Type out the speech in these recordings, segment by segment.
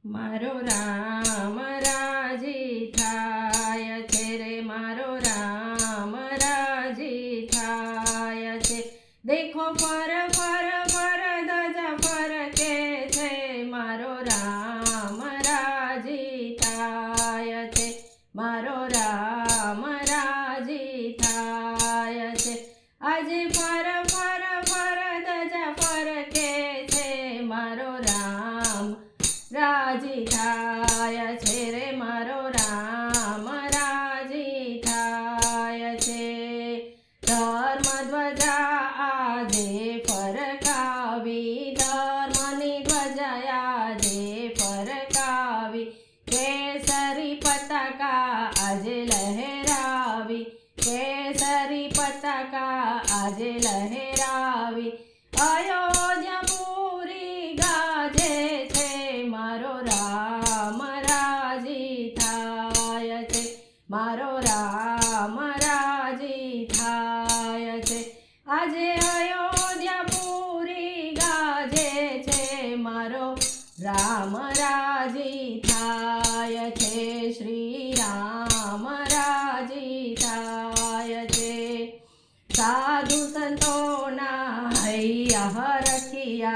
मारो राम राजी थाय छे रे, मारो राम राजी थाय छे। देखो फर फर फर धजा फरके छे, मारो राम राजी थाय छे, मारो राम राजी थाय छे। આજે ફર ફર ફર ધજા ફરકે છે, મારો રામ રાજી થાય છે રે, મારો રામ રાજી થાય છે। ધર્મ ધ્વજા આજે ફરકાવી, ધર્મની ધ્વજા આજે ફરકાવી, કેસરી પતાકા આજે લહેરાવી, કેસરી પતાકા આજે લહેરાવી। અયોધ્યાપુરી ગાજે છે, મારો રામ રાજી થાય છે, મારો રામ રાજી થાય છે। આજે અયોધ્યાપુરી ગાજે છે, મારો રામ રાજી થાય છે, શ્રી રામ રાજી થાય છે। साधु संतोना हैया रखिया,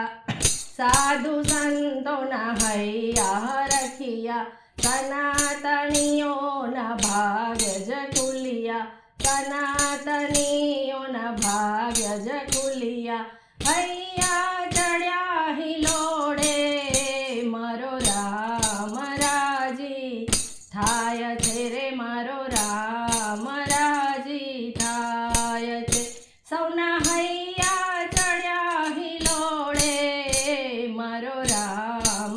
साधु संतोना हैया रखिया, सनातनियोना भाग्य जकुलिया, सनातनियोना भाग्य जकुलिया। हैया चढ़्या हिलोड़े, मारो राम राजी थाय छे रे, मारो राम राजी थाय छे। सौना हैया चढ़्या हिलोड़े, मारो राम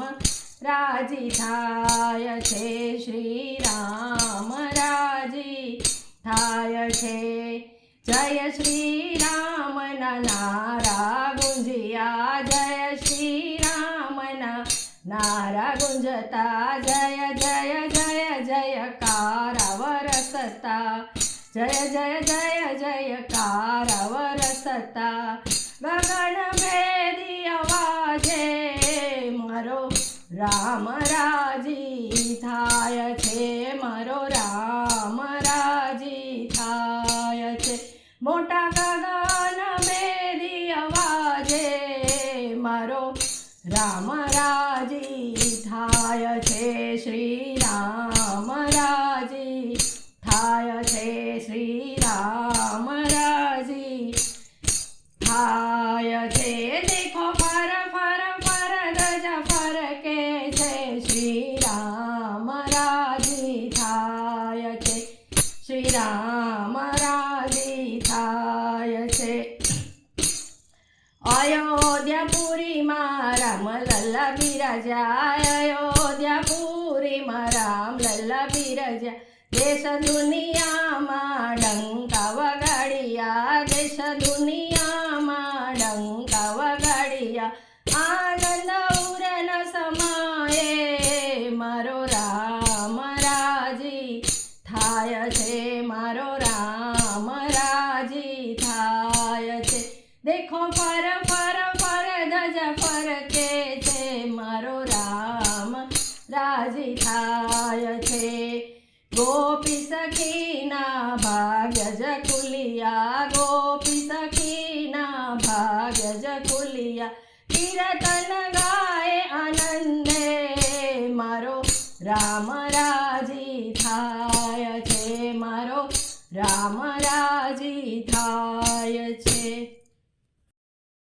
राजी थाय छे, श्री राम राजी थाय छे। जय श्री राम ना नारा गुंजिया, जय श्री राम ना नारा गुंजता, जय जय जय जयकार वरसता, जय जय जय जयकार वरसता। गगन भेदी अवाजे, मारो राम राजी थाय छे, मारो राम राजी थाय छे। मोटा गगन भेदी अवाजे, मारो राम राजी थाय छे, श्री राम राजी थाय छे, श्री राम राजी थाय छे। देखो फर फर फर धजा फरके छे, श्री राम राजी थाय छे, श्री राम राजी थाय छे। अयोध्यापुरी में राम लल्ला बिराजा, अयोध्यापुरी में राम लल्ला बिराजा। देश दुनिया में डंका वगाड़िया, देश दुनिया में डंका वगाड़िया। आनंद उरन समाये, मारो राम राजी थाय छे, मारो राम राजी थाय छे। देखो फर फर फर धजा फरके छे, मारो राम राजी थाय छे। गोपी सखीना भाग्य जकुलिया, गोपी सखीना भाग्य जकुलिया। कीर्तन गाए आनंदे, मारो राम राजी थाय छे, मारो राम राजी